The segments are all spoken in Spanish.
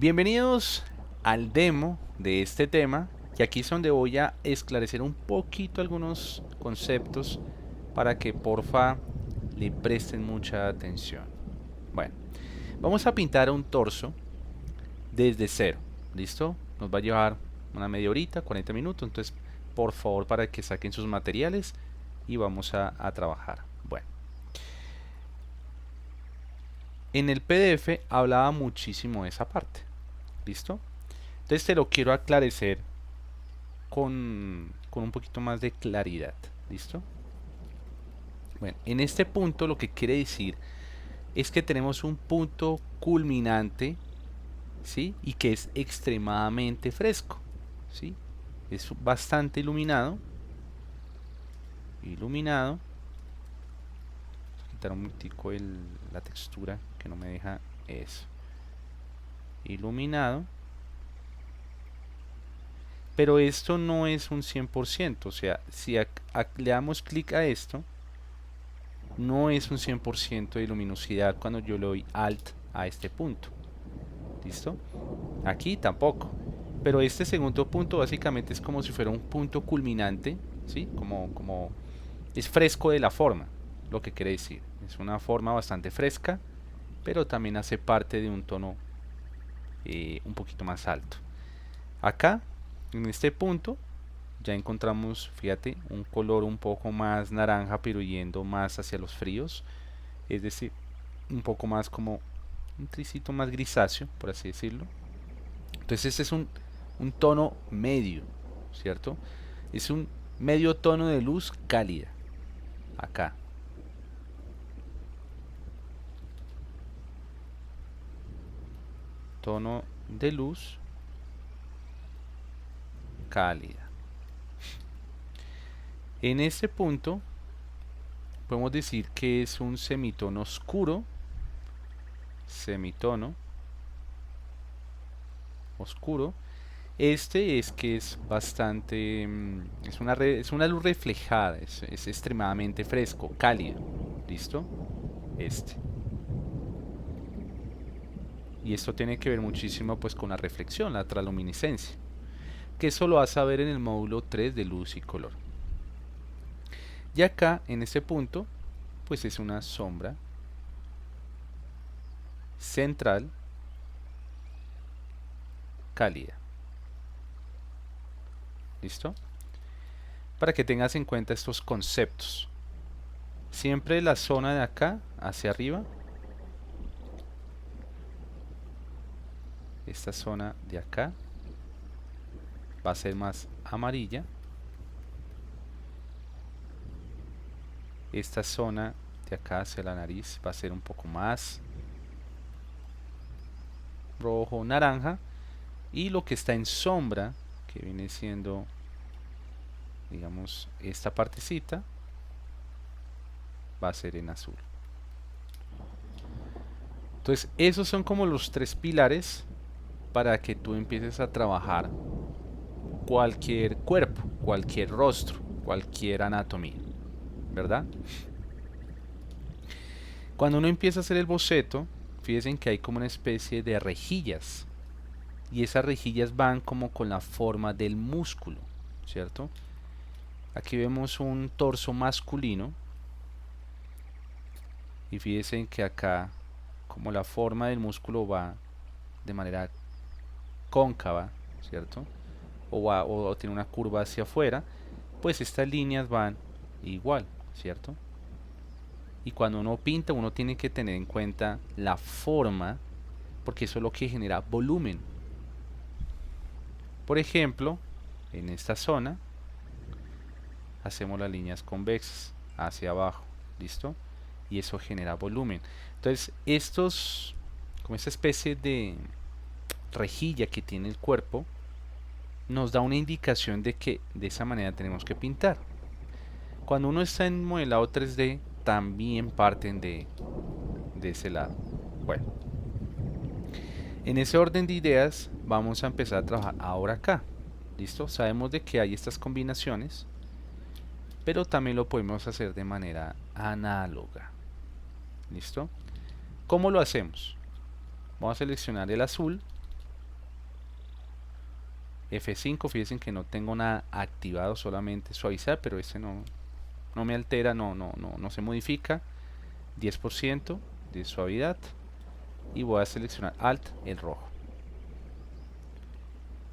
Bienvenidos al demo de este tema, y aquí es donde voy a esclarecer un poquito algunos conceptos para que porfa le presten mucha atención. Bueno, vamos a pintar un torso desde cero, ¿listo? Nos va a llevar una media horita, 40 minutos, entonces por favor para que saquen sus materiales y vamos a trabajar. Bueno, en el PDF hablaba muchísimo de esa parte, ¿listo? Entonces te lo quiero aclarecer con un poquito más de claridad. ¿Listo? Bueno, en este punto lo que quiere decir es que tenemos un punto culminante, ¿sí? Y que es extremadamente fresco, ¿sí? Es bastante iluminado. Iluminado. Voy a quitar un momentico la textura que no me deja eso. Iluminado. Pero esto no es un 100%. O sea, si le damos clic a esto, no es un 100% de luminosidad cuando yo le doy Alt a este punto. ¿Listo? Aquí tampoco. Pero este segundo punto básicamente es como si fuera un punto culminante, ¿sí? Como es fresco de la forma, lo que quiere decir. Es una forma bastante fresca, pero también hace parte de un tono un poquito más alto. Acá, en este punto, ya encontramos, fíjate, un color un poco más naranja, pero yendo más hacia los fríos. Es decir, un poco más como un tricito más grisáceo, por así decirlo. Entonces este es un tono medio, ¿cierto? Es un medio tono de luz cálida. Acá. Tono de luz cálida. En este punto podemos decir que es un semitono oscuro. Semitono oscuro. Este es que es bastante, es una luz reflejada, es extremadamente fresco, cálido. ¿Listo? Este. Y esto tiene que ver muchísimo pues con la reflexión, la transluminiscencia, que eso lo vas a ver en el módulo 3 de luz y color. Y acá, en este punto, pues es una sombra central cálida. ¿Listo? Para que tengas en cuenta estos conceptos. Siempre la zona de acá hacia arriba, esta zona de acá va a ser más amarilla. Esta zona de acá hacia la nariz va a ser un poco más rojo, naranja. Y lo que está en sombra, que viene siendo, digamos, esta partecita, va a ser en azul. Entonces, esos son como los tres pilares para que tú empieces a trabajar cualquier cuerpo, cualquier rostro, cualquier anatomía, ¿verdad? Cuando uno empieza a hacer el boceto, fíjense que hay como una especie de rejillas, y esas rejillas van como con la forma del músculo, ¿cierto? Aquí vemos un torso masculino, y fíjense que acá como la forma del músculo va de manera cóncava, ¿cierto? O tiene una curva hacia afuera, pues estas líneas van igual, ¿cierto? Y cuando uno pinta, uno tiene que tener en cuenta la forma, porque eso es lo que genera volumen. Por ejemplo, en esta zona hacemos las líneas convexas hacia abajo, ¿listo? Y eso genera volumen. Entonces, como esta especie de rejilla que tiene el cuerpo, nos da una indicación de que de esa manera tenemos que pintar. Cuando uno está en modelado 3D, también parten de ese lado. Bueno, en ese orden de ideas vamos a empezar a trabajar ahora acá. ¿Listo? Sabemos de que hay estas combinaciones, pero también lo podemos hacer de manera análoga. ¿Listo? ¿Cómo lo hacemos? Vamos a seleccionar el azul F5, fíjense que no tengo nada activado, solamente suavizar, pero este no me altera, no se modifica. 10% de suavidad y voy a seleccionar Alt, el rojo.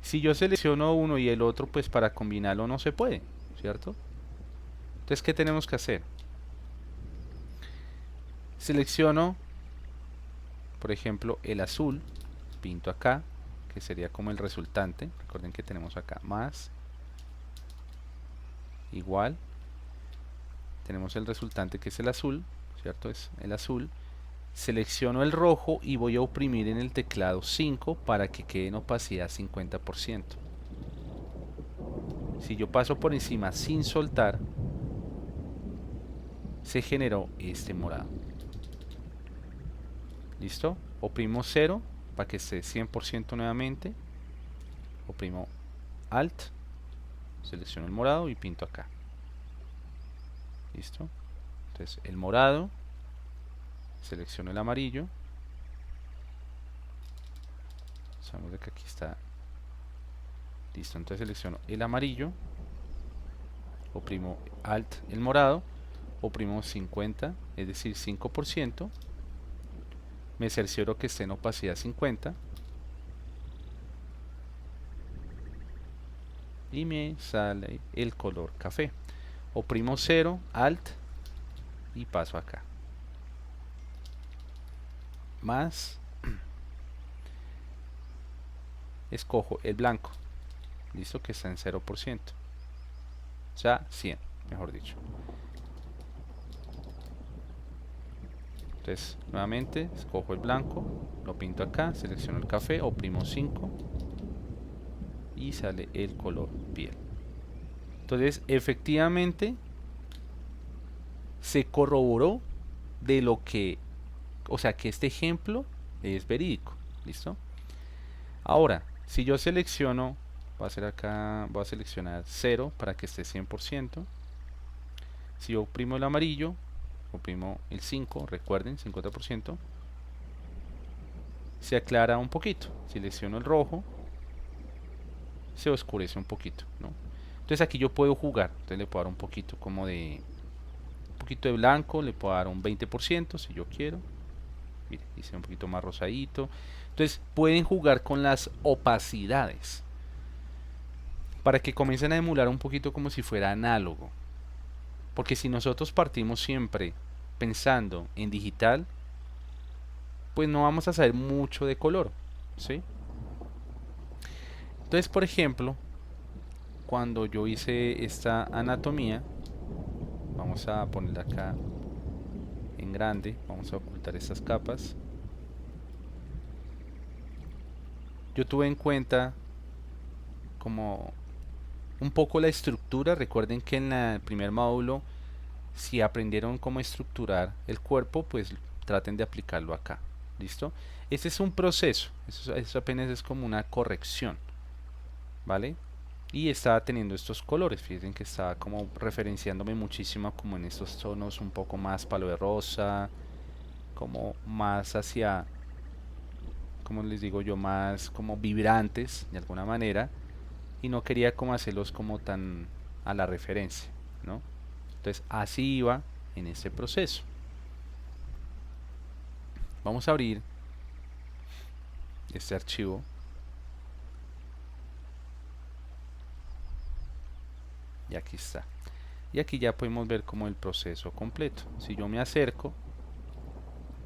Si yo selecciono uno y el otro, pues para combinarlo no se puede, ¿cierto? Entonces, ¿qué tenemos que hacer? Selecciono, por ejemplo, el azul, pinto acá, que sería como el resultante. Recuerden que tenemos acá más, igual, tenemos el resultante que es el azul, ¿cierto? Es el azul. Selecciono el rojo y voy a oprimir en el teclado 5 para que quede en opacidad 50%. Si yo paso por encima sin soltar, se generó este morado. ¿Listo? Oprimo 0 para que esté 100% nuevamente. Oprimo Alt, selecciono el morado y pinto acá. ¿Listo? Entonces el morado, selecciono el amarillo. Sabemos que aquí está. Listo, entonces selecciono el amarillo, oprimo Alt, el morado, oprimo 50, es decir 5%. Me cercioro que esté en opacidad 50 y me sale el color café. Oprimo 0, Alt y paso acá. Más, escojo el blanco, listo, que está en 0%, o sea 100, mejor dicho. Entonces nuevamente escojo el blanco, lo pinto acá, selecciono el café, oprimo 5 y sale el color piel. Entonces efectivamente se corroboró de lo que, o sea, que este ejemplo es verídico. ¿Listo? Ahora, si yo selecciono, voy a hacer acá, voy a seleccionar 0 para que esté 100%. Si yo oprimo el amarillo, oprimo el 5, recuerden, 50%, se aclara un poquito. Selecciono el rojo, se oscurece un poquito, ¿no? Entonces aquí yo puedo jugar, entonces le puedo dar un poquito como de, un poquito de blanco, le puedo dar un 20% si yo quiero. Mire, hice un poquito más rosadito. Entonces pueden jugar con las opacidades para que comiencen a emular un poquito como si fuera análogo. Porque si nosotros partimos siempre pensando en digital, pues no vamos a saber mucho de color, ¿sí? Entonces, por ejemplo, cuando yo hice esta anatomía, vamos a ponerla acá en grande, vamos a ocultar estas capas. Yo tuve en cuenta como un poco la estructura. Recuerden que en el primer módulo, si aprendieron cómo estructurar el cuerpo, pues traten de aplicarlo acá. ¿Listo? Este es un proceso, eso apenas es como una corrección, ¿vale? Y estaba teniendo estos colores, fíjense que estaba como referenciándome muchísimo como en estos tonos un poco más palo de rosa, como más hacia, como les digo yo, más como vibrantes de alguna manera, y no quería como hacerlos como tan a la referencia, ¿no? Entonces así iba en este proceso. Vamos a abrir este archivo. Y aquí está. Y aquí ya podemos ver como el proceso completo. Si yo me acerco,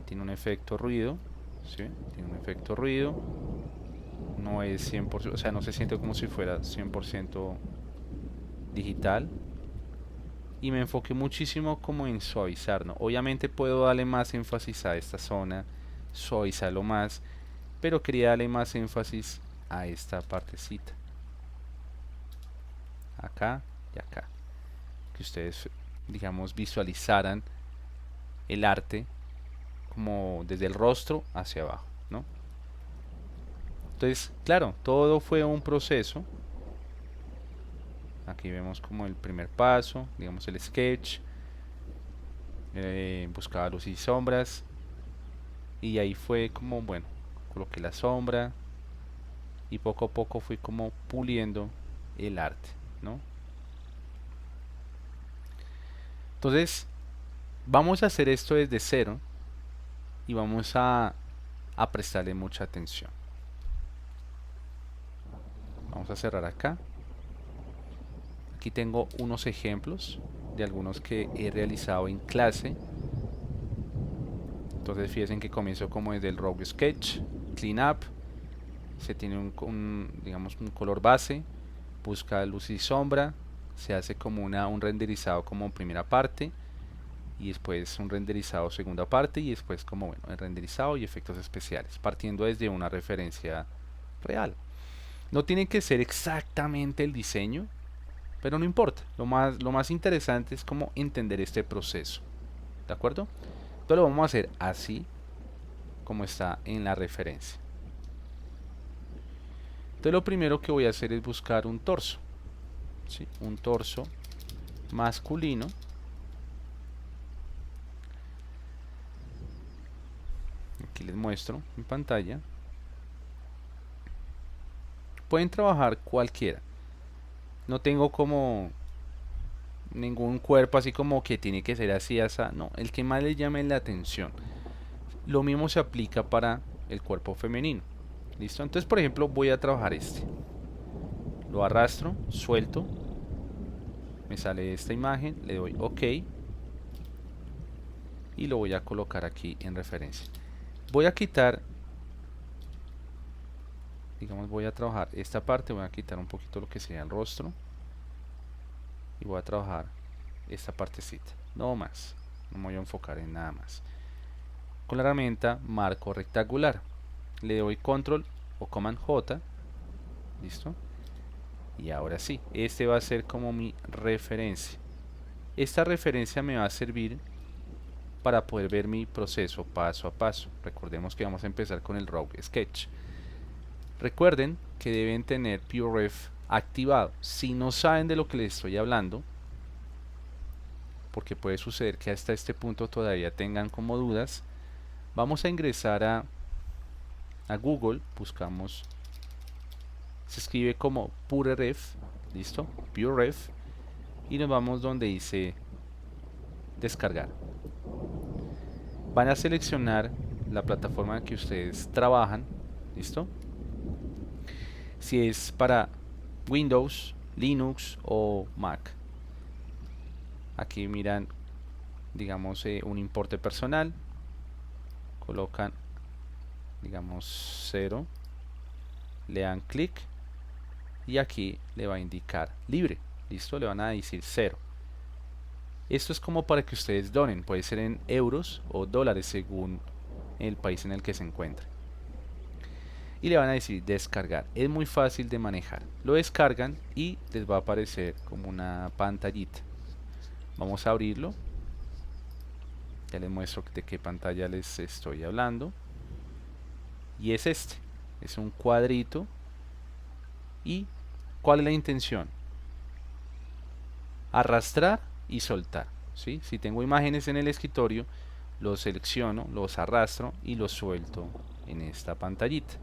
tiene un efecto ruido, ¿sí? Tiene un efecto ruido. No es 100%, o sea, no se siente como si fuera 100% digital. Y me enfoqué muchísimo como en suavizar, ¿no? Obviamente puedo darle más énfasis a esta zona, suavizarlo más, pero quería darle más énfasis a esta partecita. Acá y acá. Que ustedes, digamos, visualizaran el arte como desde el rostro hacia abajo, ¿no? Entonces, claro, todo fue un proceso. Aquí vemos como el primer paso, digamos el sketch, buscaba luz y sombras, y ahí fue como, bueno, coloqué la sombra, y poco a poco fui como puliendo el arte, ¿no? Entonces vamos a hacer esto desde cero y vamos a prestarle mucha atención. Vamos a cerrar acá. Aquí tengo unos ejemplos de algunos que he realizado en clase. Entonces fíjense que comienzo como desde el Rogue Sketch, Clean Up, se tiene digamos un color base, busca luz y sombra, se hace como un renderizado como primera parte y después un renderizado segunda parte y después como bueno, el renderizado y efectos especiales, partiendo desde una referencia real. No tiene que ser exactamente el diseño, pero no importa. Lo más interesante es como entender este proceso. ¿De acuerdo? Entonces lo vamos a hacer así como está en la referencia. Entonces lo primero que voy a hacer es buscar un torso. ¿Sí? Un torso masculino. Aquí les muestro en pantalla. Pueden trabajar cualquiera. No tengo como ningún cuerpo así como que tiene que ser así, así. No, el que más les llame la atención. Lo mismo se aplica para el cuerpo femenino. ¿Listo? Entonces, por ejemplo, voy a trabajar este. Lo arrastro, suelto. Me sale esta imagen, le doy OK. Y lo voy a colocar aquí en referencia. Voy a quitar, digamos, voy a trabajar esta parte. Voy a quitar un poquito lo que sea el rostro. Y voy a trabajar esta partecita. No más. No me voy a enfocar en nada más. Con la herramienta marco rectangular. Le doy control o command J. Listo. Y ahora sí, este va a ser como mi referencia. Esta referencia me va a servir para poder ver mi proceso paso a paso. Recordemos que vamos a empezar con el Rogue Sketch. Recuerden que deben tener PureRef activado. Si no saben de lo que les estoy hablando, porque puede suceder que hasta este punto todavía tengan como dudas, vamos a ingresar a Google, buscamos, se escribe como PureRef, listo, PureRef, y nos vamos donde dice descargar. Van a seleccionar la plataforma en que ustedes trabajan, listo. Si es para Windows, Linux o Mac. Aquí miran, digamos, un importe personal, colocan, digamos, 0, le dan clic y aquí le va a indicar libre, listo, le van a decir 0. Esto es como para que ustedes donen, puede ser en euros o dólares según el país en el que se encuentre. Y le van a decir descargar. Es muy fácil de manejar. Lo descargan y les va a aparecer como una pantallita. Vamos a abrirlo. Ya les muestro de qué pantalla les estoy hablando. Y es este. Es un cuadrito. ¿Y cuál es la intención? Arrastrar y soltar. ¿Sí? Si tengo imágenes en el escritorio, los selecciono, los arrastro y los suelto en esta pantallita.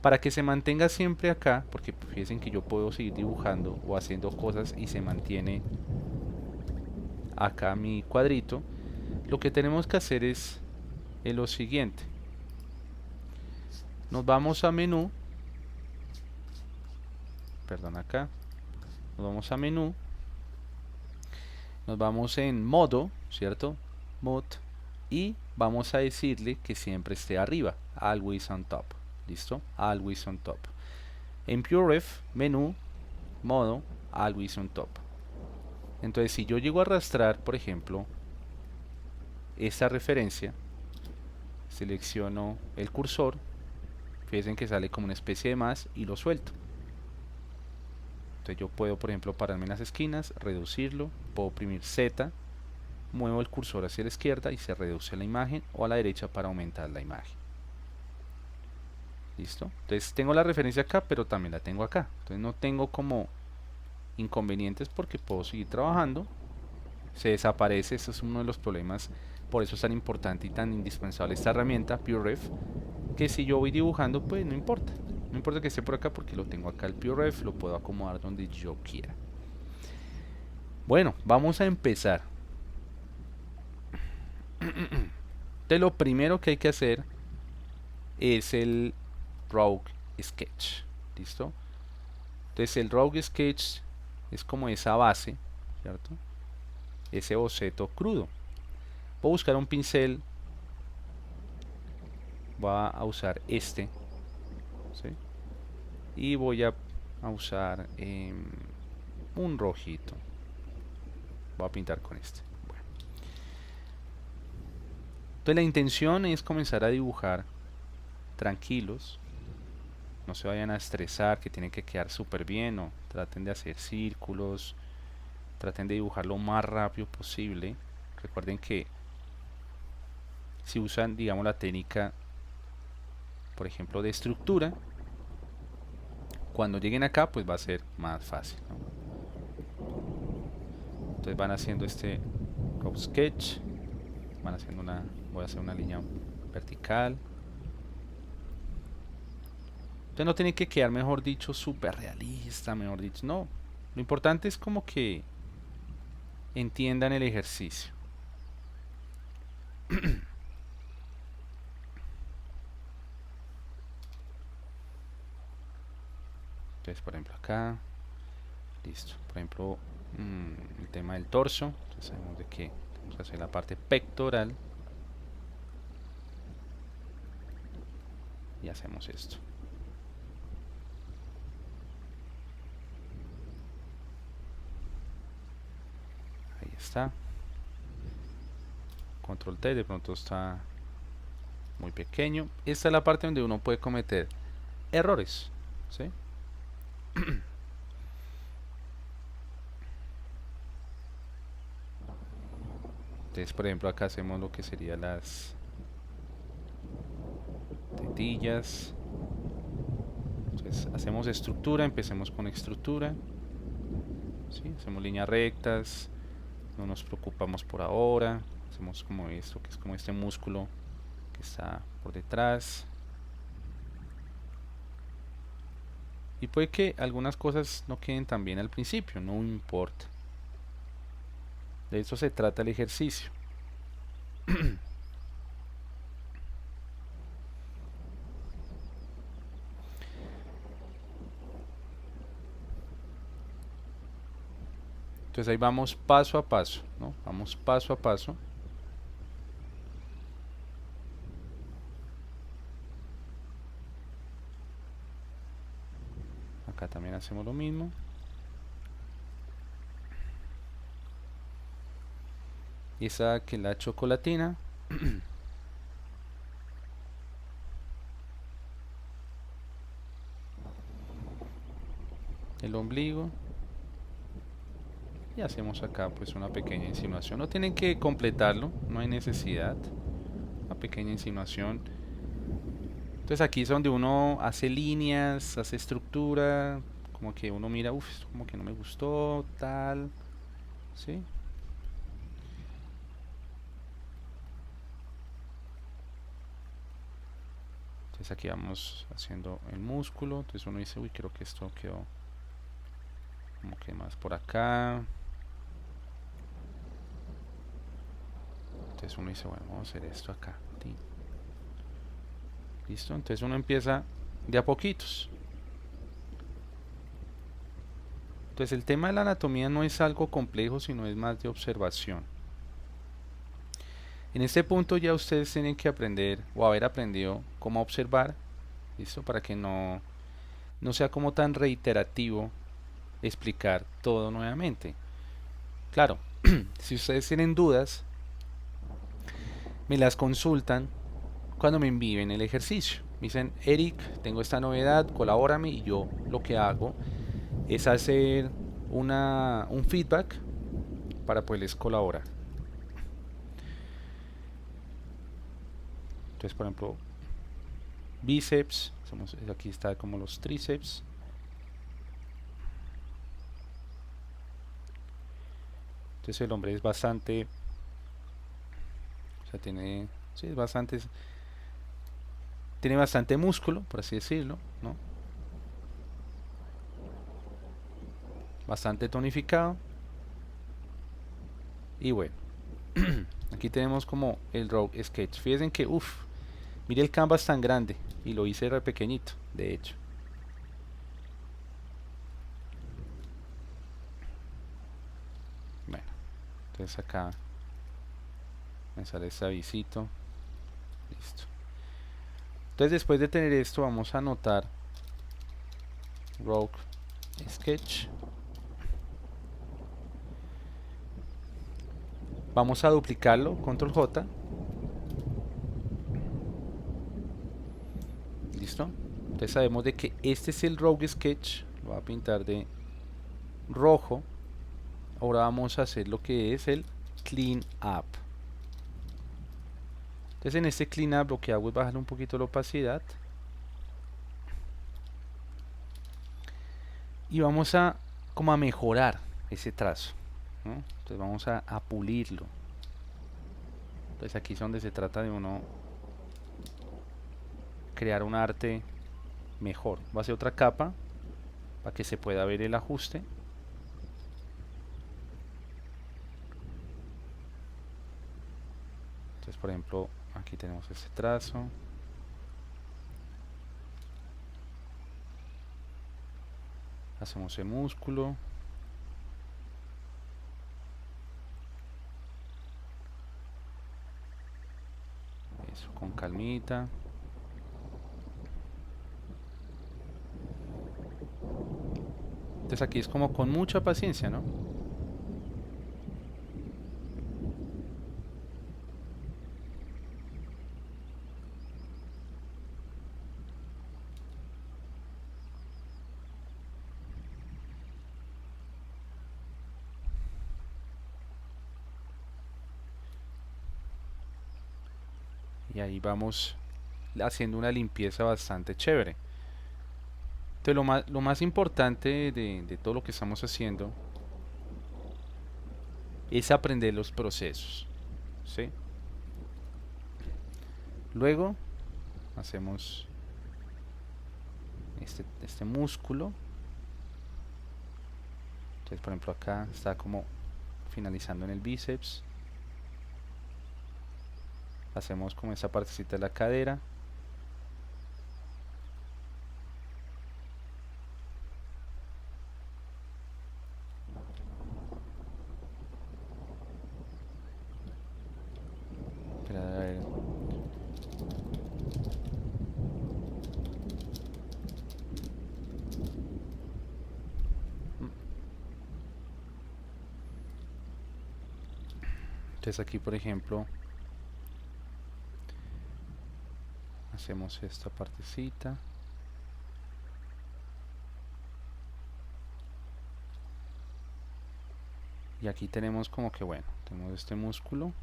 Para que se mantenga siempre acá, porque fíjense que yo puedo seguir dibujando o haciendo cosas y se mantiene acá mi cuadrito, lo que tenemos que hacer es lo siguiente. Nos vamos a menú, perdón, acá, nos vamos a menú, nos vamos en modo, ¿cierto? Mod, y vamos a decirle que siempre esté arriba, always on top. ¿Listo? Always on top. En PureRef, menú, modo, always on top. Entonces, si yo llego a arrastrar, por ejemplo, esta referencia, selecciono el cursor, fíjense que sale como una especie de más y lo suelto. Entonces yo puedo, por ejemplo, pararme en las esquinas, reducirlo, puedo oprimir Z, muevo el cursor hacia la izquierda y se reduce la imagen, o a la derecha para aumentar la imagen. ¿Listo? Entonces tengo la referencia acá, pero también la tengo acá. Entonces no tengo como inconvenientes porque puedo seguir trabajando. Se desaparece, eso es uno de los problemas. Por eso es tan importante y tan indispensable esta herramienta, PureRef, que si yo voy dibujando, pues no importa. No importa que esté por acá porque lo tengo acá el PureRef, lo puedo acomodar donde yo quiera. Bueno, vamos a empezar. Entonces lo primero que hay que hacer es el Rogue Sketch. ¿Listo? Entonces el Rogue Sketch es como esa base, ¿cierto? Ese boceto crudo. Voy a buscar un pincel. Voy a usar este, ¿sí? Y voy a usar un rojito. Voy a pintar con este. Bueno. Entonces la intención es comenzar a dibujar tranquilos. No se vayan a estresar, que tienen que quedar súper bien. No, traten de hacer círculos. Traten de dibujar lo más rápido posible. Recuerden que si usan, digamos, la técnica, por ejemplo, de estructura, cuando lleguen acá, pues va a ser más fácil, ¿no? Entonces van haciendo este rough sketch, van haciendo voy a hacer una línea vertical. Entonces no tiene que quedar, mejor dicho, súper realista, mejor dicho, no. Lo importante es como que entiendan el ejercicio. Entonces, por ejemplo, acá, listo. Por ejemplo, el tema del torso. Entonces sabemos de que vamos a hacer la parte pectoral. Y hacemos esto. Ahí está. Control T, de pronto está muy pequeño. Esta es la parte donde uno puede cometer errores, ¿sí? Entonces, por ejemplo, acá hacemos lo que serían las tetillas. Entonces, hacemos estructura, empecemos con estructura, ¿sí? Hacemos líneas rectas, no nos preocupamos por ahora. Hacemos como esto, que es como este músculo que está por detrás. Y puede que algunas cosas no queden tan bien al principio, no importa. De eso se trata el ejercicio. Entonces ahí vamos paso a paso, ¿no? Vamos paso a paso. Acá también hacemos lo mismo. Y esa que es la chocolatina. El ombligo. Y hacemos acá pues una pequeña insinuación. No tienen que completarlo, no hay necesidad. Una pequeña insinuación. Entonces aquí es donde uno hace líneas, hace estructura. Como que uno mira, uff, como que no me gustó, tal. ¿Sí? Entonces aquí vamos haciendo el músculo. Entonces uno dice, uy, creo que esto quedó como que más por acá. Entonces uno dice, bueno, vamos a hacer esto acá. Listo, entonces uno empieza de a poquitos. Entonces el tema de la anatomía no es algo complejo, sino es más de observación. En este punto ya ustedes tienen que aprender o haber aprendido cómo observar, ¿listo? Para que no sea como tan reiterativo explicar todo nuevamente. Claro, si ustedes tienen dudas, me las consultan cuando me envíen el ejercicio. Me dicen, Eric, tengo esta novedad, colabórame, y yo lo que hago es hacer un feedback para poderles colaborar. Entonces, por ejemplo, bíceps, aquí está como los tríceps. Entonces el hombre es bastante, o sea, tiene, sí, tiene bastante músculo, por así decirlo, ¿no? bastante tonificado. Y bueno, aquí tenemos como el Rogue Sketch. Fíjense que, uff, mire el canvas tan grande. Y lo hice re pequeñito, de hecho. Bueno, entonces acá me sale este avisito. Listo. Entonces después de tener esto vamos a anotar Rogue Sketch. Vamos a duplicarlo, control J. Listo. Entonces sabemos de que este es el Rogue Sketch. Lo voy a pintar de rojo. Ahora vamos a hacer lo que es el Clean Up. Entonces en este Clean Up lo que hago es bajar un poquito la opacidad. Y vamos a como a mejorar ese trazo, ¿no? Entonces vamos a pulirlo. Entonces aquí es donde se trata de uno crear un arte mejor. Va a hacer otra capa para que se pueda ver el ajuste. Entonces por ejemplo aquí tenemos este trazo. Hacemos el músculo. Eso, con calmita. Entonces aquí es como con mucha paciencia, ¿no? Y ahí vamos haciendo una limpieza bastante chévere. Entonces lo más importante de todo lo que estamos haciendo es aprender los procesos, ¿sí? Luego hacemos este músculo. Entonces por ejemplo acá está como finalizando en el bíceps. Hacemos como esa partecita de la cadera. Espera, a ver. Entonces aquí por ejemplo hacemos esta partecita. Y aquí tenemos como que bueno, tenemos este músculo.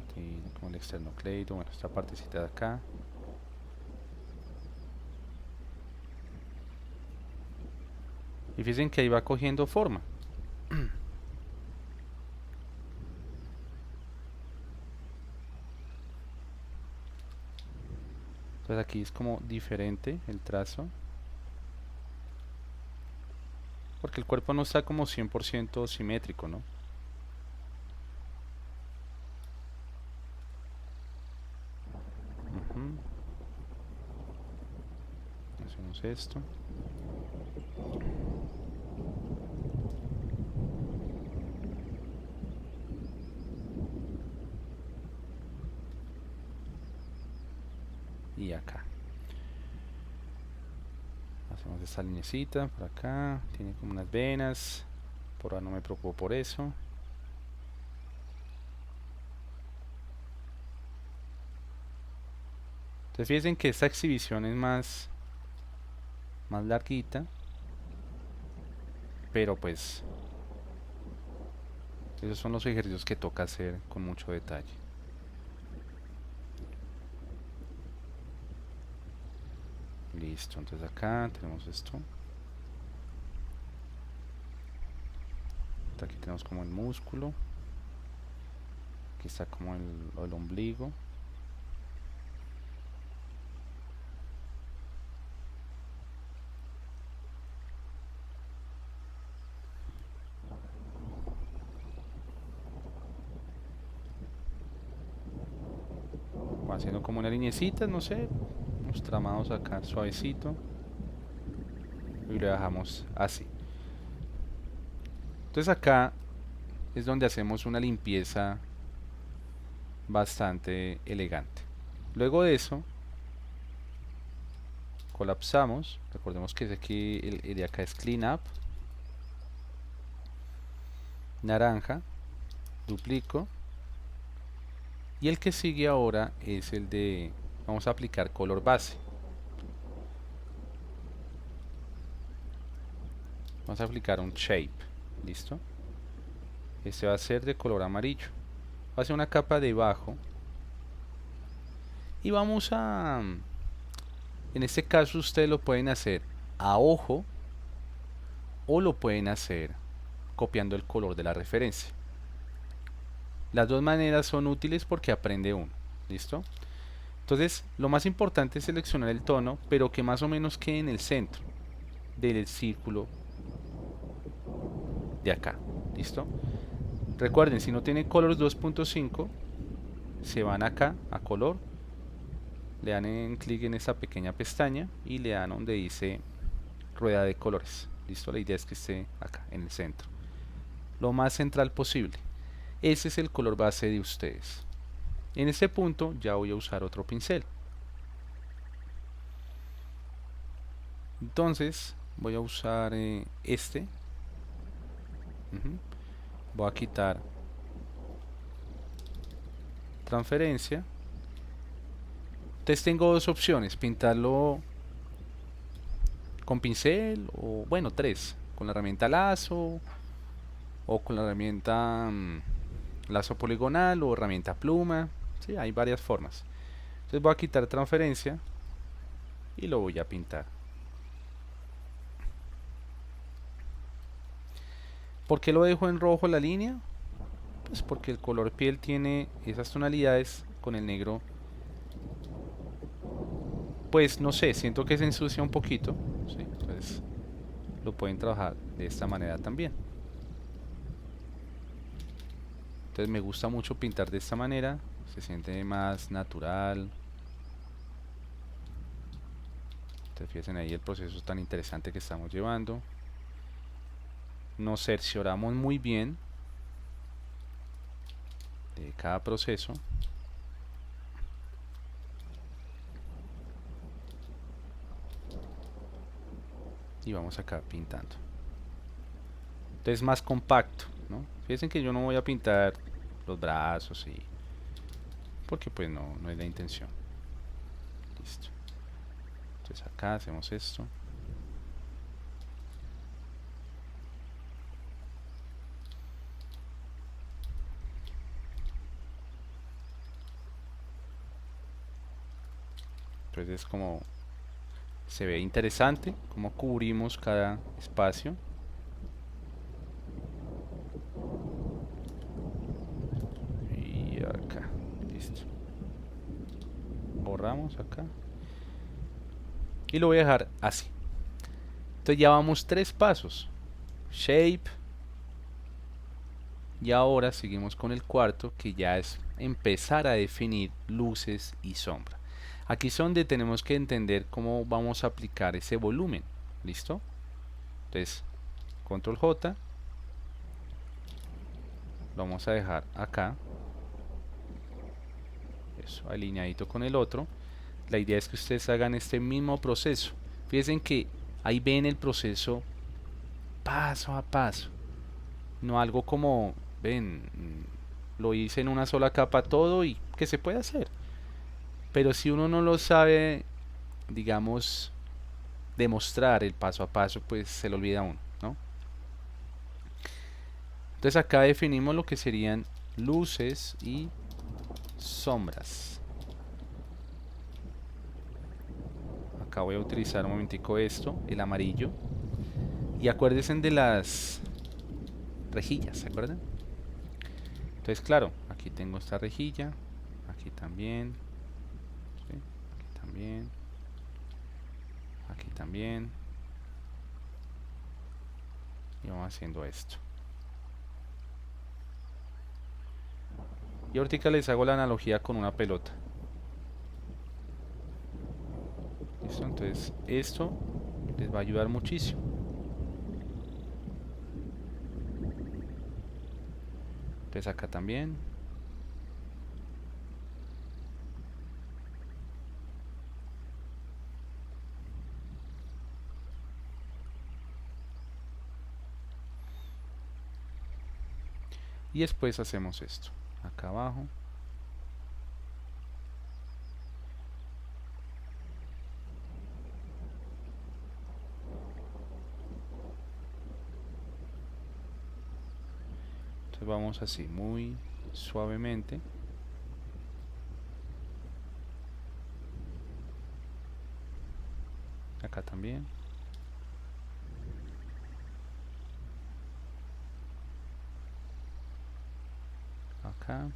Aquí como el esternocleido, bueno, esta partecita de acá. Y fíjense que ahí va cogiendo forma. Entonces aquí es como diferente el trazo. Porque el cuerpo no está como 100% simétrico, ¿no? Hacemos esto. Y acá hacemos esta linecita por acá, tiene como unas venas, por ahora no me preocupo por eso. Entonces fíjense que esta exhibición es más larguita, pero pues esos son los ejercicios que toca hacer con mucho detalle. Listo, entonces acá tenemos esto. Aquí tenemos como el músculo. Aquí está como el ombligo. Vamos haciendo como una linecita, no sé, unos tramados acá suavecito y lo dejamos así. Entonces acá es donde hacemos una limpieza bastante elegante. Luego de eso colapsamos, recordemos que es aquí el de acá es clean up, naranja, duplico, y el que sigue ahora es el de, vamos a aplicar color base. Vamos a aplicar un shape, listo. Este va a ser de color amarillo. Va a ser una capa debajo y vamos a, en este caso ustedes lo pueden hacer a ojo o lo pueden hacer copiando el color de la referencia. Las dos maneras son útiles porque aprende uno, ¿listo? Entonces, lo más importante es seleccionar el tono, pero que más o menos quede en el centro del círculo de acá, ¿listo? Recuerden, si no tienen color 2.5, se van acá a color, le dan en clic en esta pequeña pestaña y le dan donde dice rueda de colores, ¿listo? La idea es que esté acá en el centro, lo más central posible. Ese es el color base de ustedes. En este punto ya voy a usar otro pincel. Entonces voy a usar este. Voy a quitar transferencia. Entonces tengo dos opciones: pintarlo con pincel o, bueno, tres, con la herramienta lazo o con la herramienta lazo poligonal o herramienta pluma. Sí, hay varias formas. Entonces voy a quitar transferencia y lo voy a pintar. ¿Por qué lo dejo en rojo la línea? Pues porque el color piel tiene esas tonalidades con el negro. Pues no sé, siento que se ensucia un poquito, ¿sí? Entonces lo pueden trabajar de esta manera también. Entonces me gusta mucho pintar de esta manera, se siente más natural. Entonces fíjense ahí el proceso tan interesante que estamos llevando. Nos cercioramos muy bien de cada proceso. Y vamos acá pintando. Entonces más compacto, ¿no? Fíjense que yo no voy a pintar los brazos y porque pues no es la intención. Listo. Entonces acá hacemos esto. Entonces es como se ve interesante cómo cubrimos cada espacio. Y acá, listo. Borramos acá. Y lo voy a dejar así. Entonces ya vamos 3 pasos. Shape. Y ahora seguimos con el cuarto, que ya es empezar a definir luces y sombra. Aquí es donde tenemos que entender cómo vamos a aplicar ese volumen. ¿Listo? Entonces, control J. Lo vamos a dejar acá. Eso, alineadito con el otro. La idea es que ustedes hagan este mismo proceso. Fíjense que ahí ven el proceso paso a paso. No algo como, ven, lo hice en una sola capa todo y que se puede hacer. Pero si uno no lo sabe, digamos, demostrar el paso a paso, pues se lo olvida a uno, ¿no? Entonces acá definimos lo que serían luces y sombras. Acá voy a utilizar un momentico esto, el amarillo. Y acuérdense de las rejillas, ¿se acuerdan? Entonces, claro, aquí tengo esta rejilla, aquí también, ¿sí? Aquí también, aquí también. Y vamos haciendo esto. Y ahorita les hago la analogía con una pelota. esto les va a ayudar muchísimo. Entonces acá también. Y después hacemos esto. Acá abajo. Entonces vamos así, muy suavemente. Acá también. Acá.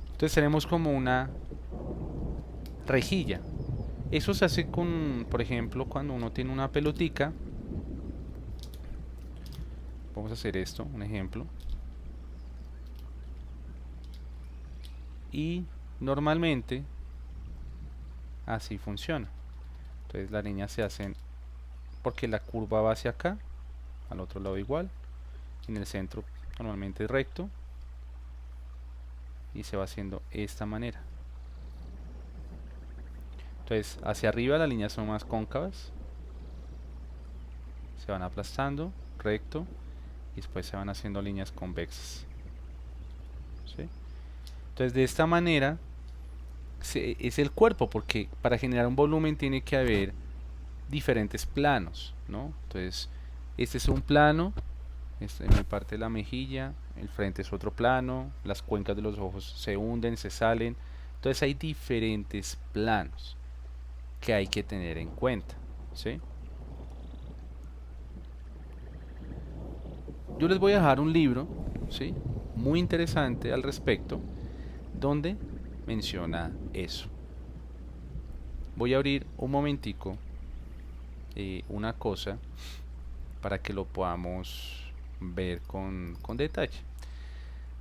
Entonces tenemos como una rejilla. Eso se hace con, por ejemplo, cuando uno tiene una pelotica. Vamos a hacer esto, un ejemplo. Y normalmente así funciona. Entonces las líneas se hacen porque la curva va hacia acá, al otro lado igual. En el centro normalmente es recto. Y se va haciendo de esta manera. Entonces hacia arriba las líneas son más cóncavas. Se van aplastando, recto. Y después se van haciendo líneas convexas. ¿Sí? Entonces de esta manera es el cuerpo, porque para generar un volumen tiene que haber diferentes planos, ¿no? Entonces este es un plano, en la parte de la mejilla, el frente es otro plano, las cuencas de los ojos se hunden, se salen. Entonces hay diferentes planos que hay que tener en cuenta, ¿sí? Yo les voy a dejar un libro, ¿sí? Muy interesante al respecto, donde menciona eso. Voy a abrir un momentico una cosa para que lo podamos ver con detalle.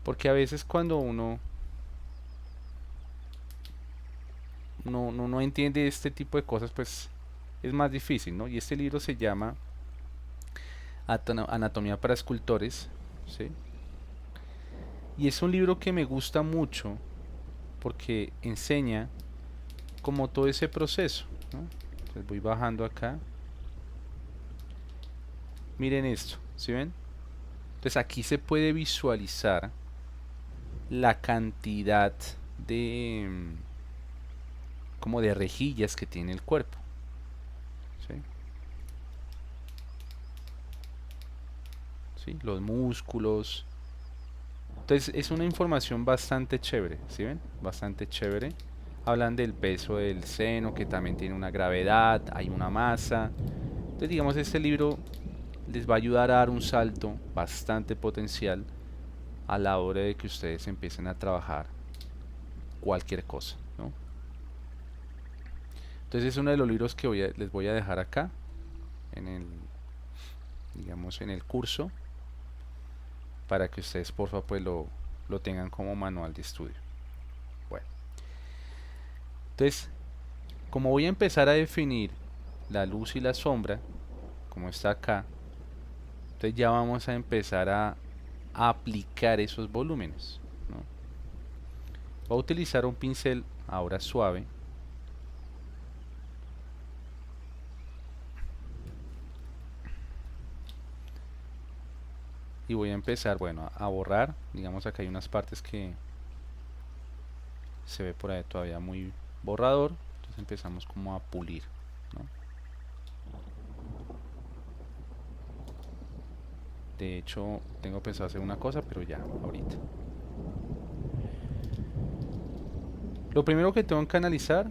Porque a veces cuando uno no entiende este tipo de cosas, pues es más difícil, ¿no? Y este libro se llama Anatomía para escultores, ¿sí? Y es un libro que me gusta mucho porque enseña como todo ese proceso, ¿no? Entonces voy bajando acá. Miren esto, ¿sí ven? Entonces aquí se puede visualizar la cantidad de como de rejillas que tiene el cuerpo, ¿sí? ¿Sí? Los músculos. Entonces es una información bastante chévere, ¿sí ven? Bastante chévere. Hablan del peso del seno, que también tiene una gravedad, hay una masa. Entonces digamos este libro les va a ayudar a dar un salto bastante potencial a la hora de que ustedes empiecen a trabajar cualquier cosa, ¿no? Entonces es uno de los libros que les voy a dejar acá en el, digamos, en el curso, para que ustedes por favor pues lo tengan como manual de estudio. Bueno, entonces como voy a empezar a definir la luz y la sombra, como está acá, entonces ya vamos a empezar a aplicar esos volúmenes, ¿no? Voy a utilizar un pincel ahora suave. Y voy a empezar, bueno, a borrar. Digamos acá hay unas partes que se ve por ahí todavía muy borrador. Entonces empezamos como a pulir, ¿no? De hecho, tengo pensado hacer una cosa, pero ya, ahorita. Lo primero que tengo que analizar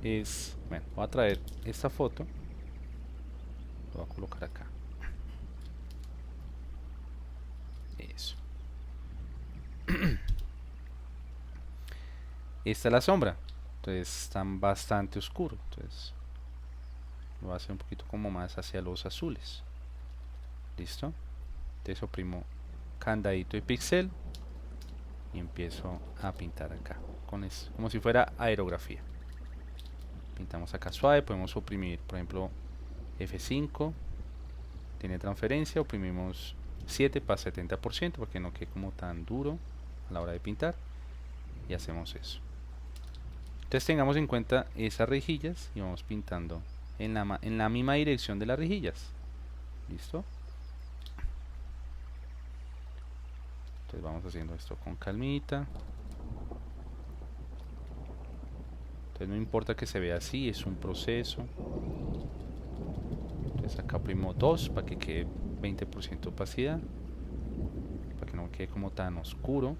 es, bueno, voy a traer esta foto. Lo voy a colocar acá. Eso. Esta es la sombra. Entonces están bastante oscuro. Entonces lo voy a hacer un poquito como más hacia los azules. Listo. Entonces oprimo candadito y pixel y empiezo a pintar acá con eso, como si fuera aerografía. Pintamos acá suave, podemos oprimir, por ejemplo, F5, tiene transferencia, oprimimos 7 para 70% para que no quede como tan duro a la hora de pintar, y hacemos eso. Entonces tengamos en cuenta esas rejillas y vamos pintando en la misma dirección de las rejillas. ¿Listo? Entonces vamos haciendo esto con calmita. Entonces no importa que se vea así, es un proceso. Entonces acá oprimo 2 para que quede 20% de opacidad, para que no quede como tan oscuro.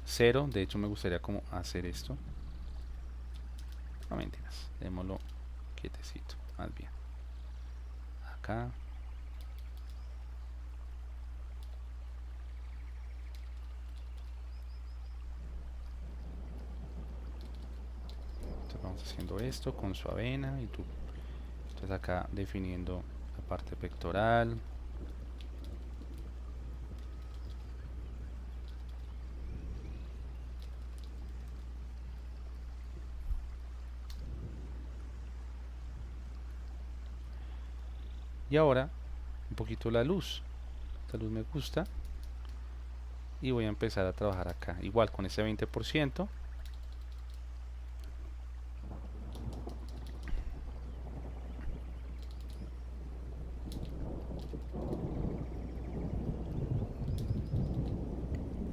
Cero, de hecho me gustaría como hacer esto. No mentiras, démoslo quietecito, más bien. Acá. Entonces vamos haciendo esto con su avena y tú. Entonces acá definiendo la parte pectoral. Y ahora un poquito la luz. Esta luz me gusta. Y voy a empezar a trabajar acá. Igual con ese 20%.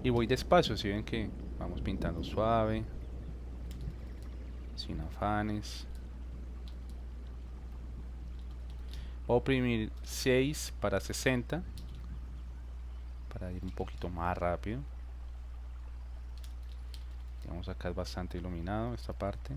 Y voy despacio, si ven que vamos pintando suave, sin afanes. Voy a oprimir 6 para 60 para ir un poquito más rápido. Digamos acá es bastante iluminado esta parte.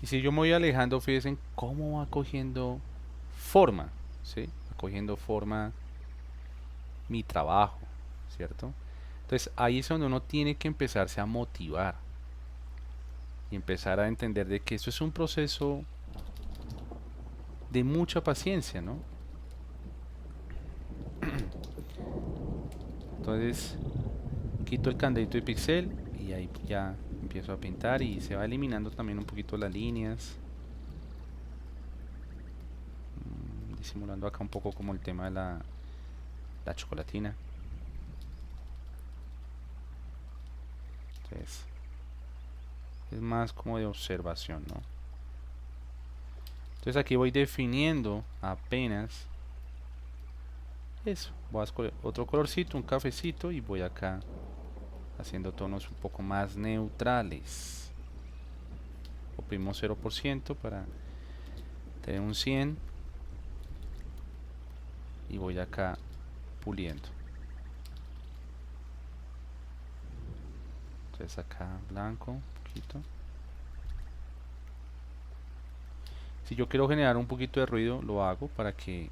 Y si yo me voy alejando, fíjense cómo va cogiendo forma, ¿sí? Va cogiendo forma mi trabajo, ¿cierto? Entonces ahí es donde uno tiene que empezarse a motivar y empezar a entender de que eso es un proceso de mucha paciencia, ¿no? Entonces quito el candadito de pixel y ahí ya empiezo a pintar y se va eliminando también un poquito las líneas, disimulando acá un poco como el tema de la chocolatina. Entonces es más como de observación, ¿no? Entonces aquí voy definiendo apenas eso. Voy a escoger otro colorcito, un cafecito, y voy acá haciendo tonos un poco más neutrales. Oprimo 0% para tener un 100 y voy acá puliendo. Entonces acá blanco un poquito. Si yo quiero generar un poquito de ruido, lo hago para que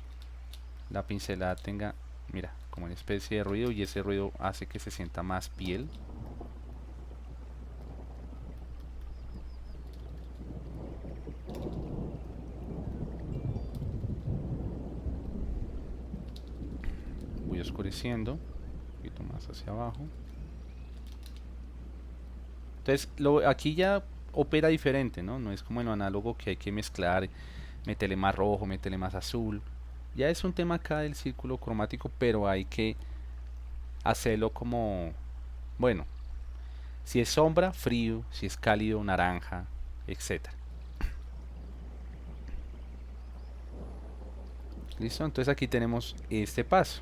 la pincelada tenga, mira, como una especie de ruido, y ese ruido hace que se sienta más piel. Voy oscureciendo un poquito más hacia abajo. Entonces aquí ya opera diferente, ¿no? No es como en lo análogo que hay que mezclar, métele más rojo, métele más azul. Ya es un tema acá del círculo cromático, pero hay que hacerlo como, bueno, si es sombra, frío, si es cálido, naranja, etcétera. ¿Listo? Entonces aquí tenemos este paso.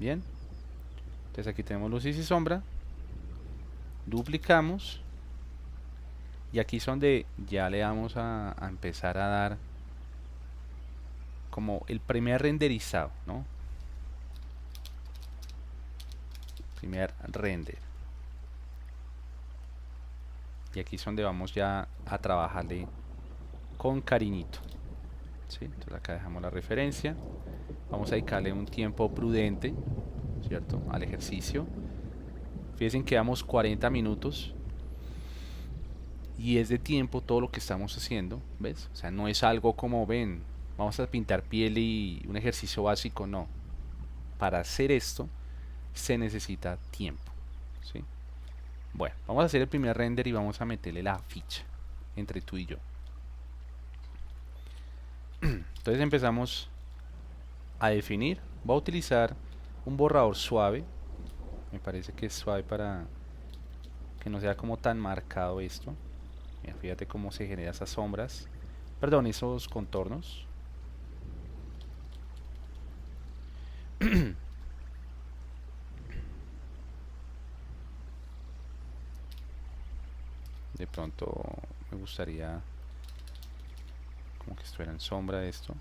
Bien. Entonces aquí tenemos luz y sombra. Duplicamos. Y aquí es donde ya le vamos a empezar a dar como el primer renderizado, ¿no? primer render. Y aquí es donde vamos ya a trabajarle con cariñito, ¿sí? Entonces acá dejamos la referencia. Vamos a dedicarle un tiempo prudente, ¿cierto? Al ejercicio. Fíjense que damos 40 minutos y es de tiempo todo lo que estamos haciendo, ¿ves? O sea, no es algo como, ven, vamos a pintar piel y un ejercicio básico, no. Para hacer esto se necesita tiempo, ¿sí? Bueno, vamos a hacer el primer render y vamos a meterle la ficha entre tú y yo. Entonces empezamos a definir. Voy a utilizar un borrador suave. Me parece que es suave para que no sea como tan marcado esto. Mira, fíjate cómo se generan esas sombras. Perdón, esos contornos. De pronto me gustaría como que estuviera en sombra esto,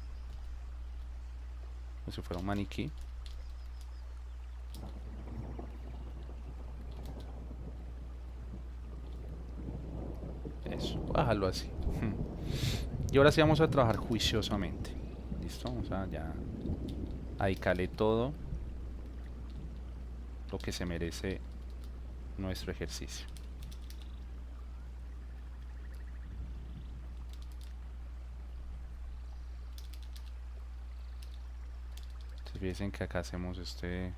como si fuera un maniquí. Eso, bájalo así. Y ahora sí vamos a trabajar juiciosamente. ¿Listo? Vamos a ya dedicarle todo lo que se merece nuestro ejercicio. Entonces fíjense que acá hacemos este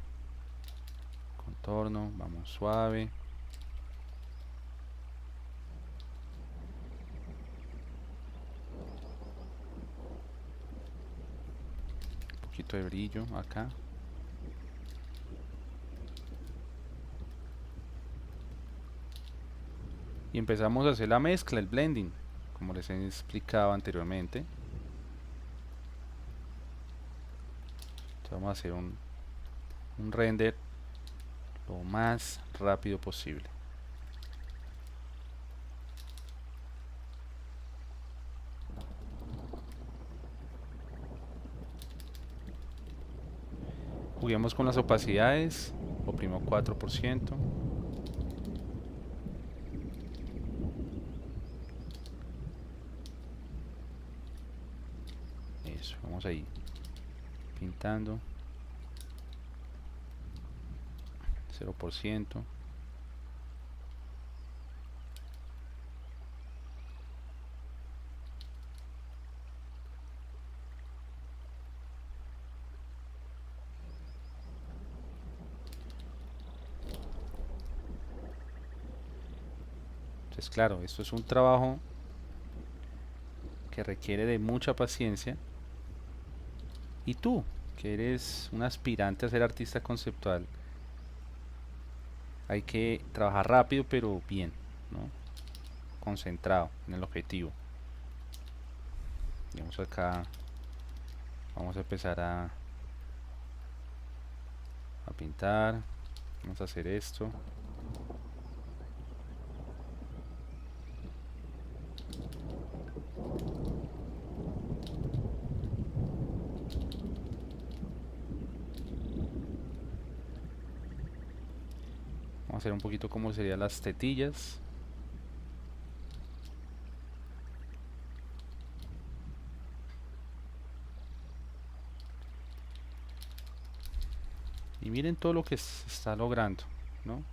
contorno, vamos suave. Un poquito de brillo acá. Y empezamos a hacer la mezcla, el blending, como les he explicado anteriormente. Entonces vamos a hacer un render lo más rápido posible. Juguemos con las opacidades, oprimo 4%. Eso, vamos ahí pintando 0%. Entonces claro, esto es un trabajo que requiere de mucha paciencia. Y tú, que eres un aspirante a ser artista conceptual, hay que trabajar rápido pero bien, ¿no? Concentrado en el objetivo. Digamos acá, vamos a empezar a pintar. Vamos a hacer esto. Vamos a hacer un poquito como serían las tetillas. Y miren todo lo que se está logrando, ¿no?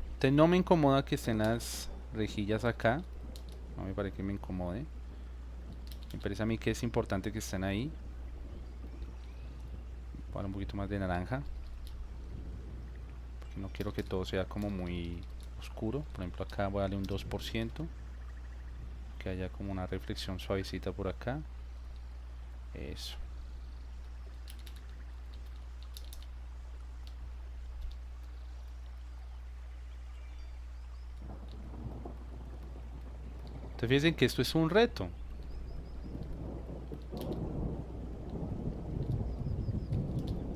Entonces no me incomoda que estén las rejillas acá. No me parece que me incomode. Me parece a mí que es importante que estén ahí. Voy a darle un poquito más de naranja, porque no quiero que todo sea como muy oscuro. Por ejemplo acá voy a darle un 2%, que haya como una reflexión suavecita por acá. Eso. Entonces fíjense que esto es un reto.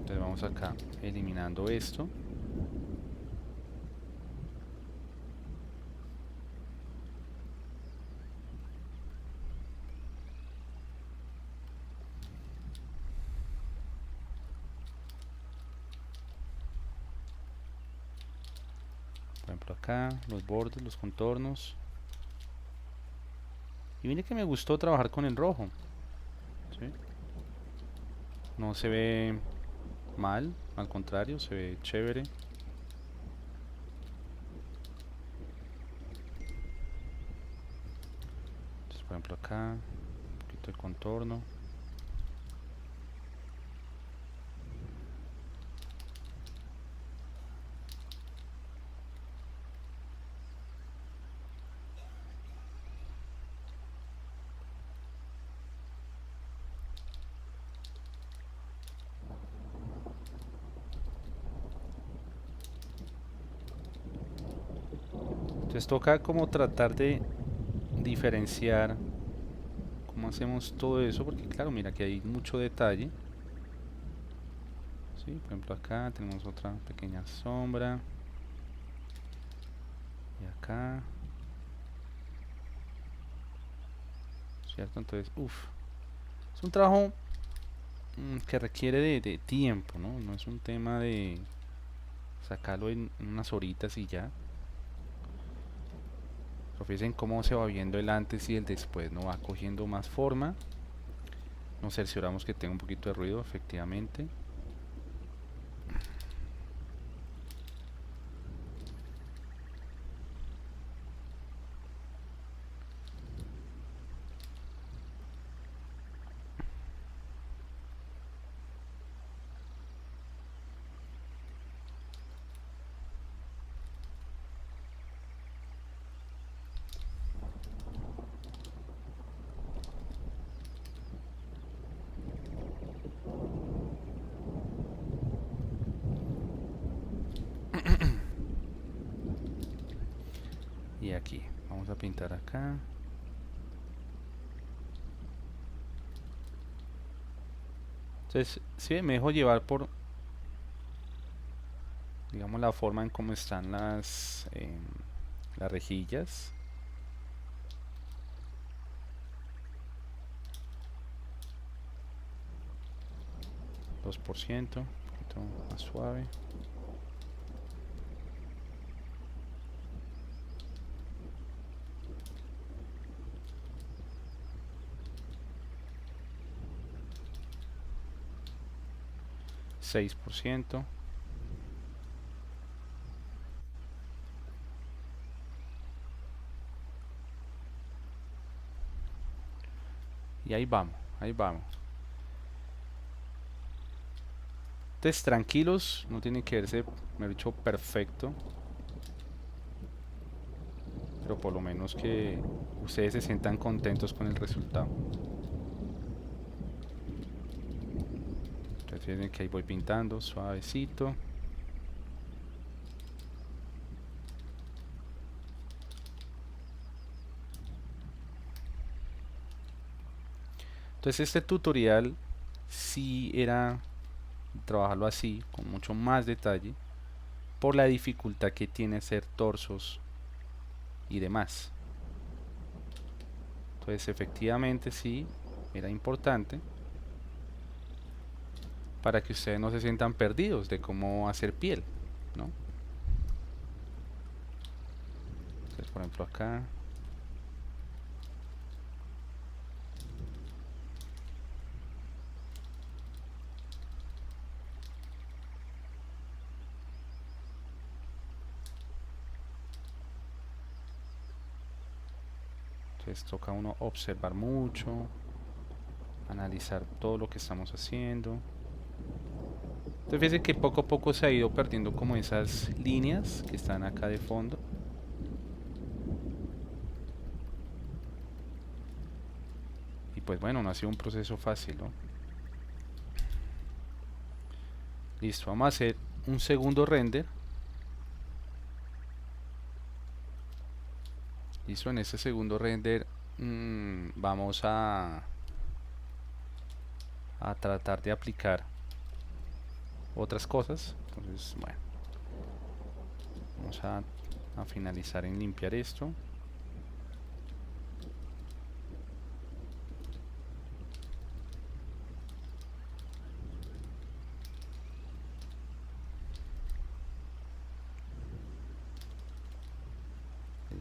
Entonces vamos acá eliminando esto. Por ejemplo acá, los bordes, los contornos. Y mire que me gustó trabajar con el rojo. ¿Sí? No se ve mal, al contrario, se ve chévere. Entonces, por ejemplo acá, un poquito de contorno. Entonces toca como tratar de diferenciar cómo hacemos todo eso, porque claro, mira que hay mucho detalle. ¿Sí? Por ejemplo acá tenemos otra pequeña sombra. Y acá. ¿Cierto? Entonces, es un trabajo que requiere de tiempo, ¿no? No es un tema de sacarlo en unas horitas y ya. Pero fíjense cómo se va viendo el antes y el después, ¿no? Va cogiendo más forma. Nos cercioramos que tenga un poquito de ruido, efectivamente. Y aquí, vamos a pintar acá. Entonces, sí, me dejo llevar por, digamos, la forma en cómo están las rejillas. $2%, un poquito más suave. $6. Y ahí vamos, ahí vamos. Entonces tranquilos, no tiene que verse, me he dicho, perfecto. Pero por lo menos que ustedes se sientan contentos con el resultado. Entonces miren que ahí voy pintando suavecito. Entonces este tutorial sí era trabajarlo así, con mucho más detalle, por la dificultad que tiene hacer torsos y demás. Entonces efectivamente sí, era importante para que ustedes no se sientan perdidos de cómo hacer piel, ¿no? Entonces por ejemplo acá. Entonces toca uno observar mucho, analizar todo lo que estamos haciendo. Entonces fíjense que poco a poco se ha ido perdiendo como esas líneas que están acá de fondo. Y pues bueno, no ha sido un proceso fácil, ¿no? Listo, vamos a hacer un segundo render. Listo, en este segundo render vamos a tratar de aplicar otras cosas. Entonces, bueno, vamos a finalizar en limpiar esto.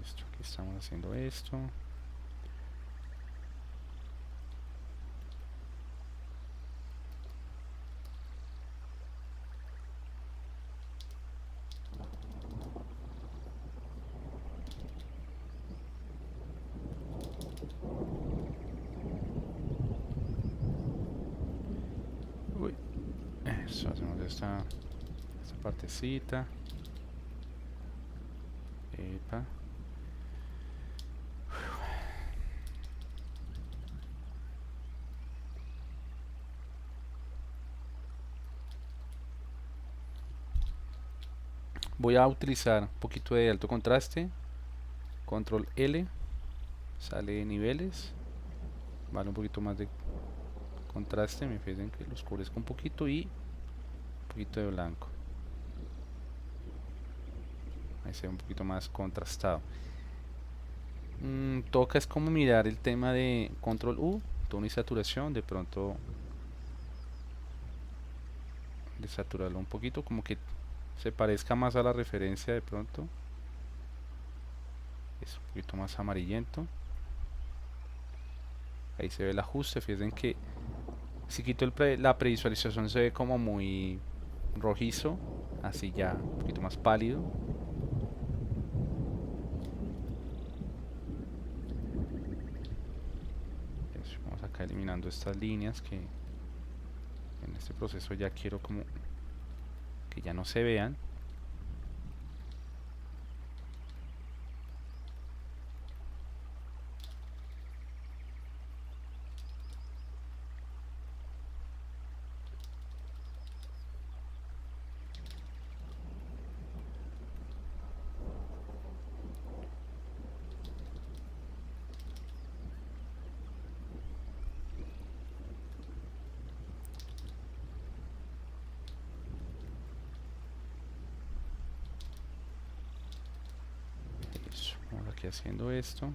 Listo, aquí estamos haciendo esto. Uy, eso, hacemos esta partecita. Epa. Voy a utilizar un poquito de alto contraste. Control L. Sale de niveles. Vale, un poquito más de contraste. Me fíjense que lo oscurezco un poquito y un poquito de blanco. Ahí se ve un poquito más contrastado. Toca es como mirar el tema de control U, tono y saturación. De pronto desaturarlo un poquito, como que se parezca más a la referencia de pronto. Es un poquito más amarillento. Ahí se ve el ajuste. Fíjense que si quito la previsualización se ve como muy rojizo, así ya un poquito más pálido. Eso, vamos acá eliminando estas líneas que en este proceso ya quiero como que ya no se vean. Eso, vamos aquí haciendo esto.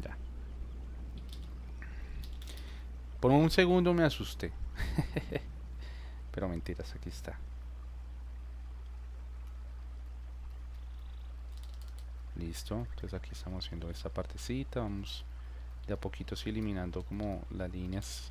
Ya. Por un segundo me asusté. Pero mentiras, aquí está. Listo, entonces aquí estamos haciendo esta partecita. Vamos de a poquito eliminando como las líneas.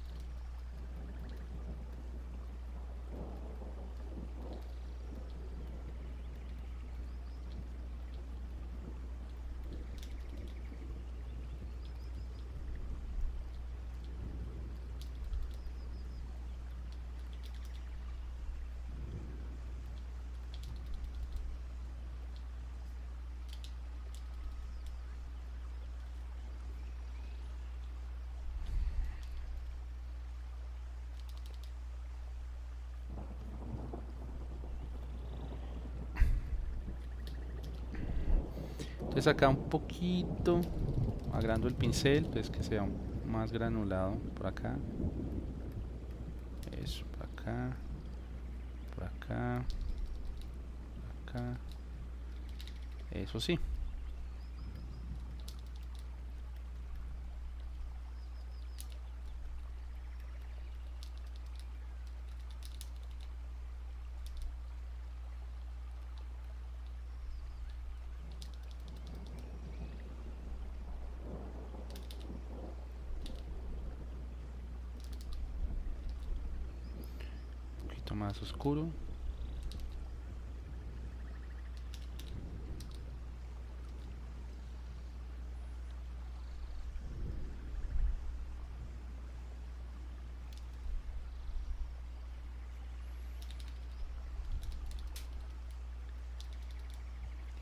Entonces acá un poquito agrando el pincel, pues que sea más granulado por acá. Eso, por acá, por acá, por acá. Eso sí. Un poquito más oscuro.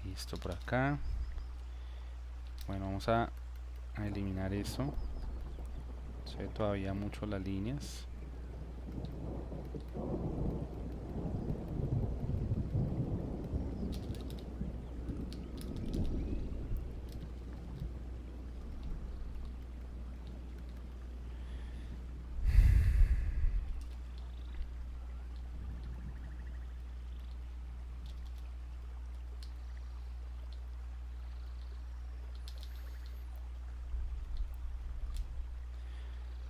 Listo por acá. Bueno, vamos a eliminar eso. Se ve todavía mucho las líneas.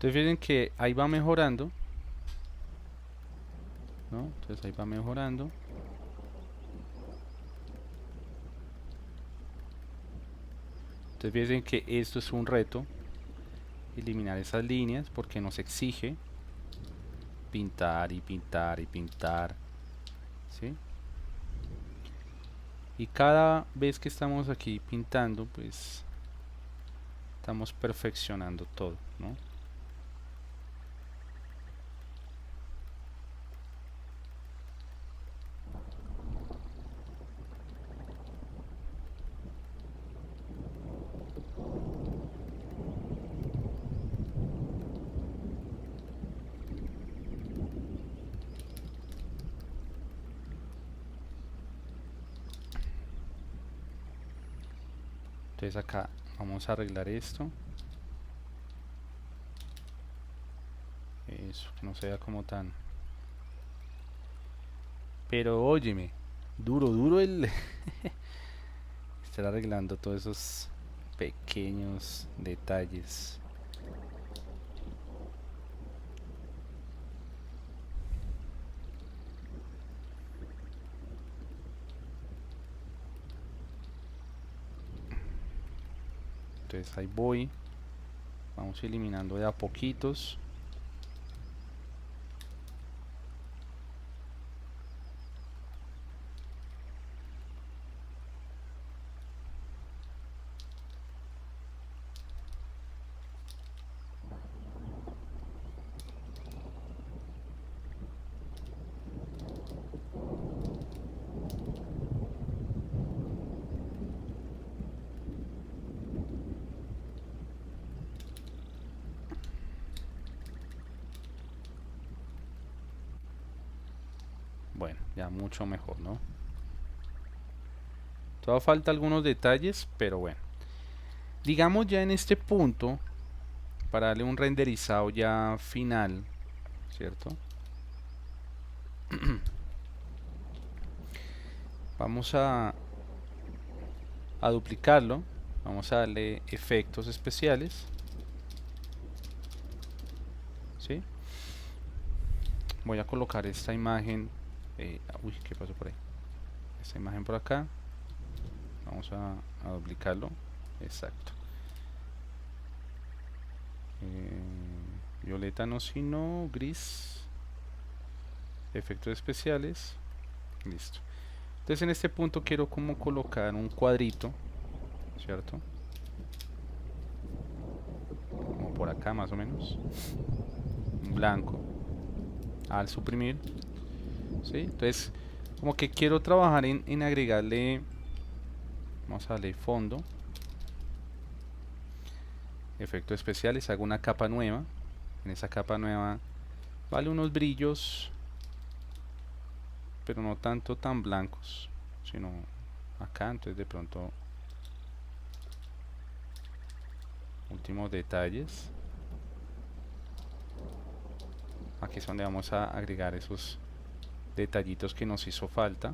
Entonces fíjense que ahí va mejorando, ¿no? Entonces ahí va mejorando. Entonces fíjense que esto es un reto, eliminar esas líneas, porque nos exige pintar y pintar y pintar, ¿sí? Y cada vez que estamos aquí pintando, pues estamos perfeccionando todo, ¿no? Entonces acá vamos a arreglar esto. Eso, que no se vea como tan... Pero óyeme, duro, duro el... estar arreglando todos esos pequeños detalles. Entonces ahí voy. Vamos eliminando de a poquitos. Bueno, ya mucho mejor, ¿no? Todavía falta algunos detalles, pero bueno. Digamos ya en este punto, para darle un renderizado ya final, ¿cierto? Vamos a duplicarlo. Vamos a darle efectos especiales. ¿Sí? Voy a colocar esta imagen. Uy, ¿qué pasó por ahí? Esta imagen por acá. Vamos a duplicarlo. Exacto. Violeta no, sino gris. Efectos especiales. Listo. Entonces en este punto quiero como colocar un cuadrito, ¿cierto? Como por acá más o menos. Un blanco. Al suprimir. ¿Sí? Entonces como que quiero trabajar en agregarle. Vamos a darle fondo. Efectos especiales. Hago una capa nueva. En esa capa nueva vale unos brillos, pero no tanto tan blancos, sino acá. Entonces de pronto últimos detalles. Aquí es donde vamos a agregar esos detallitos que nos hizo falta.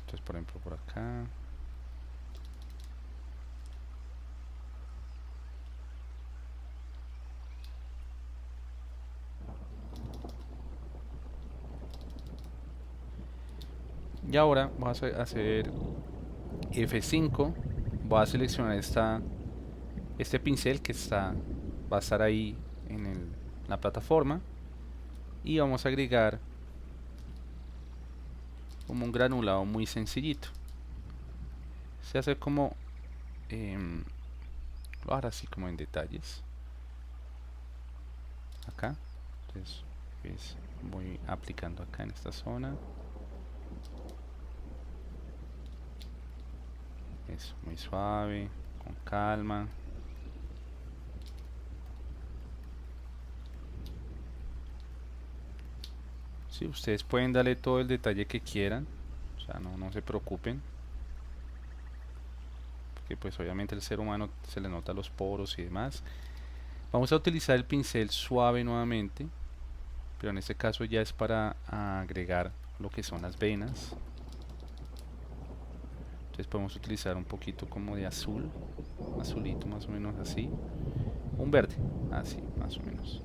Entonces por ejemplo por acá. Y ahora vamos a hacer F5. Voy a seleccionar este pincel que va a estar ahí en la plataforma. Y vamos a agregar como un granulado muy sencillito. Se hace como... ahora sí como en detalles. Acá. Entonces pues, voy aplicando acá en esta zona. Eso, muy suave, con calma. Sí, ustedes pueden darle todo el detalle que quieran. O sea, no se preocupen. Porque pues obviamente el ser humano se le nota los poros y demás. Vamos a utilizar el pincel suave nuevamente, pero en este caso ya es para agregar lo que son las venas. Entonces podemos utilizar un poquito como de azul, azulito más o menos así, un verde, así más o menos,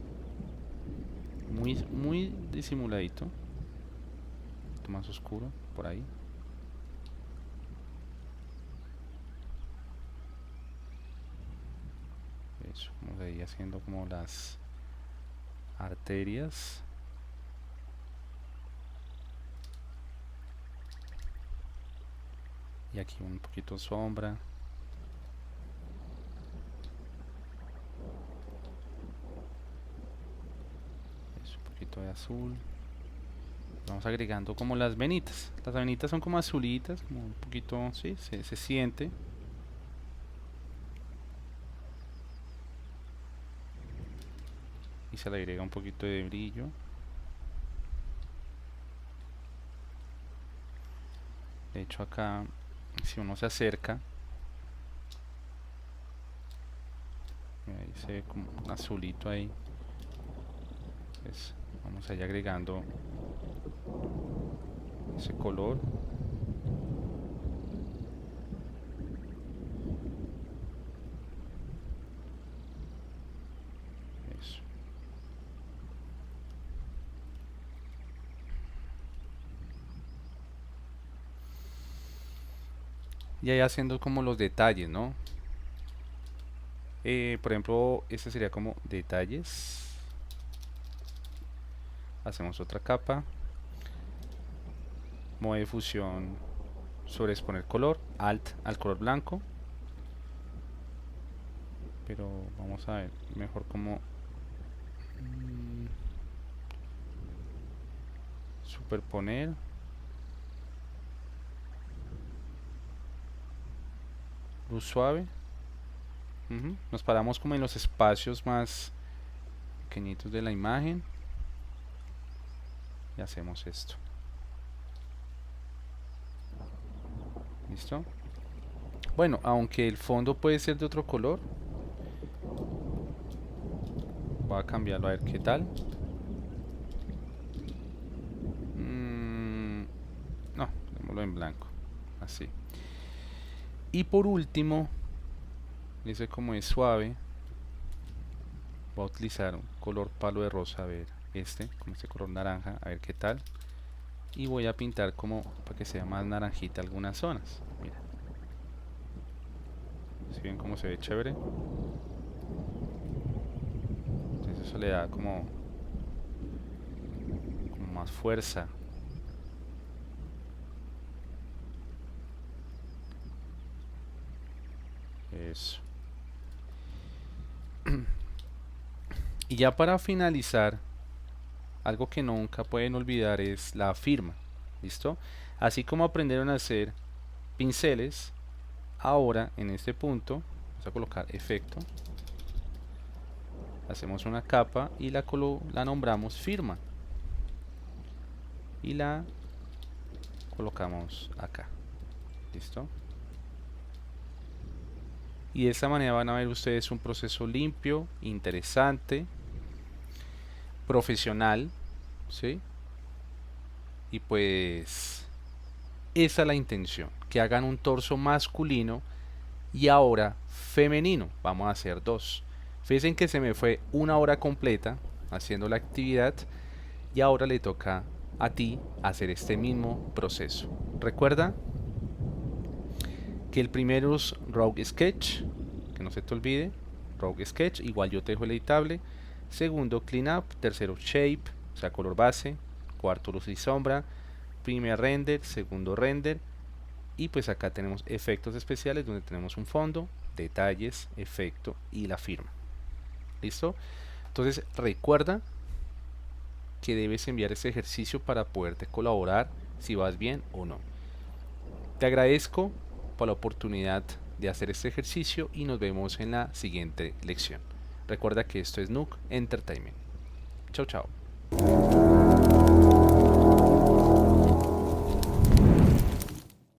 muy disimuladito, un poquito más oscuro por ahí. Eso, vamos ahí haciendo como las arterias. Y aquí un poquito sombra. Eso, un poquito de azul. Vamos agregando como las venitas. Las venitas son como azulitas, como un poquito, sí, se siente. Y se le agrega un poquito de brillo. De hecho acá, si uno se acerca, ahí se ve como un azulito ahí. Pues vamos a ir agregando ese color. Eso. Y ahí haciendo como los detalles, ¿no? Por ejemplo, este sería como detalles. Hacemos otra capa. Modo de fusión sobre exponer color, alt al color blanco. Pero vamos a ver mejor como superponer. Luz suave. Nos paramos como en los espacios más pequeñitos de la imagen y hacemos esto. ¿Listo? Bueno, aunque el fondo puede ser de otro color, voy a cambiarlo a ver qué tal. No, démoslo en blanco, así. Y por último, dice como es suave, voy a utilizar un color palo de rosa, a ver, con este color naranja, a ver qué tal. Y voy a pintar como para que sea más naranjita algunas zonas. Mira, si ven cómo se ve chévere. Entonces eso le da como más fuerza. Eso. Y ya para finalizar, algo que nunca pueden olvidar es la firma. ¿Listo? Así como aprendieron a hacer pinceles, ahora en este punto vamos a colocar efecto, hacemos una capa y la nombramos firma y la colocamos acá. ¿Listo? Y de esta manera van a ver ustedes un proceso limpio, interesante, profesional, ¿sí? Y pues esa es la intención, que hagan un torso masculino y ahora femenino. Vamos a hacer dos. Fíjense que se me fue una hora completa haciendo la actividad y ahora le toca a ti hacer este mismo proceso. Recuerda que el primero es Rogue Sketch, que no se te olvide, Rogue Sketch, igual yo te dejo el editable. Segundo, Clean Up. Tercero, Shape, o sea, color base. Cuarto, luz y sombra. Primer render, segundo render. Y pues acá tenemos efectos especiales donde tenemos un fondo, detalles, efecto y la firma. ¿Listo? Entonces recuerda que debes enviar este ejercicio para poderte colaborar si vas bien o no. Te agradezco por la oportunidad de hacer este ejercicio y nos vemos en la siguiente lección. Recuerda que esto es Nook Entertainment. Chao, chao.